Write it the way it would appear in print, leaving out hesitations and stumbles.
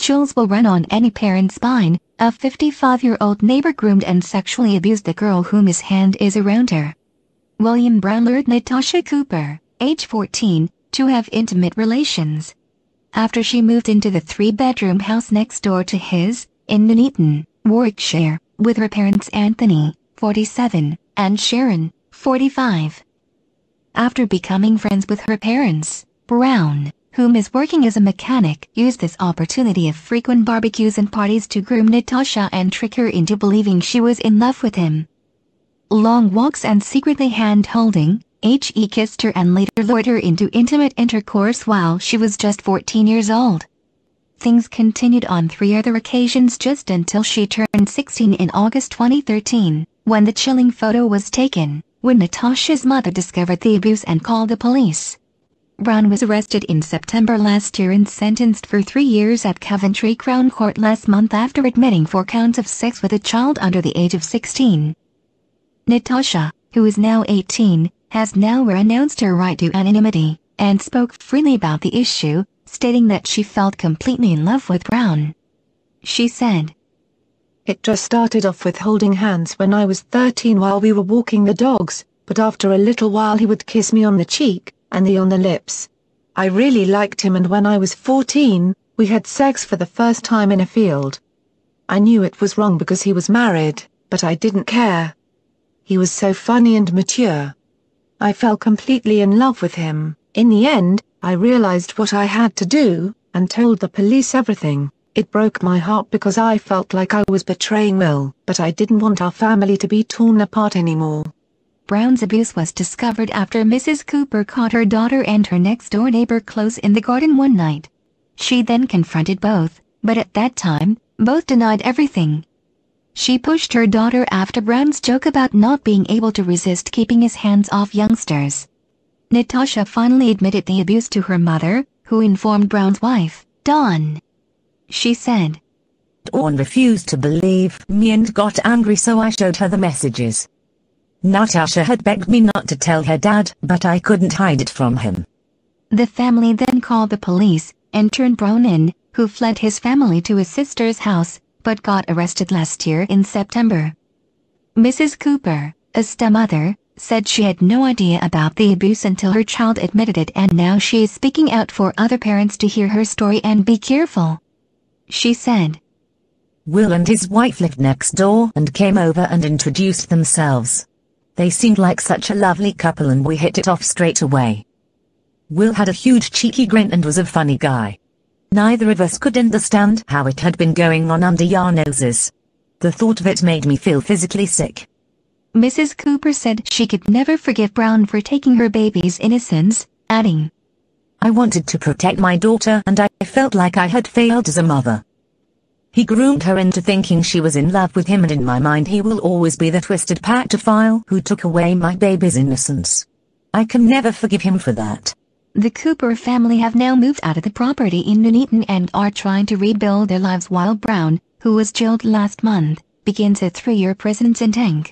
chills will run on any parent's spine. A 55-year-old neighbor groomed and sexually abused the girl whom his hand is around her. William Brown lured Natasha Cooper, age 14, to have intimate relations. After she moved into the 3-bedroom house next door to his, in Nuneaton, Warwickshire, with her parents Anthony, 47, and Sharon, 45. After becoming friends with her parents, Brown, whom is working as a mechanic, used this opportunity of frequent barbecues and parties to groom Natasha and trick her into believing she was in love with him. Long walks and secretly hand-holding, he kissed her and later lured her into intimate intercourse while she was just 14 years old. Things continued on 3 other occasions just until she turned 16 in August 2013, when the chilling photo was taken, when Natasha's mother discovered the abuse and called the police. Brown was arrested in September last year and sentenced for 3 years at Coventry Crown Court last month after admitting 4 counts of sex with a child under the age of 16. Natasha, who is now 18, has now renounced her right to anonymity, and spoke freely about the issue, stating that she felt completely in love with Brown. She said, "It just started off with holding hands when I was 13 while we were walking the dogs, but after a little while he would kiss me on the cheek, and on the lips. I really liked him, and when I was 14, we had sex for the first time in a field. I knew it was wrong because he was married, but I didn't care. He was so funny and mature. I fell completely in love with him. In the end, I realized what I had to do, and told the police everything. It broke my heart because I felt like I was betraying Will, but I didn't want our family to be torn apart anymore." Brown's abuse was discovered after Mrs. Cooper caught her daughter and her next-door neighbor close in the garden one night. She then confronted both, but at that time, both denied everything. She pushed her daughter after Brown's joke about not being able to resist keeping his hands off youngsters. Natasha finally admitted the abuse to her mother, who informed Brown's wife, Dawn. She said, Dawn refused to believe me and got angry, so I showed her the messages. Natasha had begged me not to tell her dad, but I couldn't hide it from him. The family then called the police and turned Brown in, who fled his family to his sister's house, but got arrested last year in September. Mrs. Cooper, a stepmother, said she had no idea about the abuse until her child admitted it, and now she is speaking out for other parents to hear her story and be careful. She said, Will and his wife lived next door and came over and introduced themselves. They seemed like such a lovely couple and we hit it off straight away. Will had a huge cheeky grin and was a funny guy. Neither of us could understand how it had been going on under our noses. The thought of it made me feel physically sick. Mrs. Cooper said she could never forgive Brown for taking her baby's innocence, adding, I wanted to protect my daughter and I felt like I had failed as a mother. He groomed her into thinking she was in love with him, and in my mind he will always be the twisted paedophile who took away my baby's innocence. I can never forgive him for that. The Cooper family have now moved out of the property in Nuneaton and are trying to rebuild their lives while Brown, who was jailed last month, begins a 3-year prison sentence.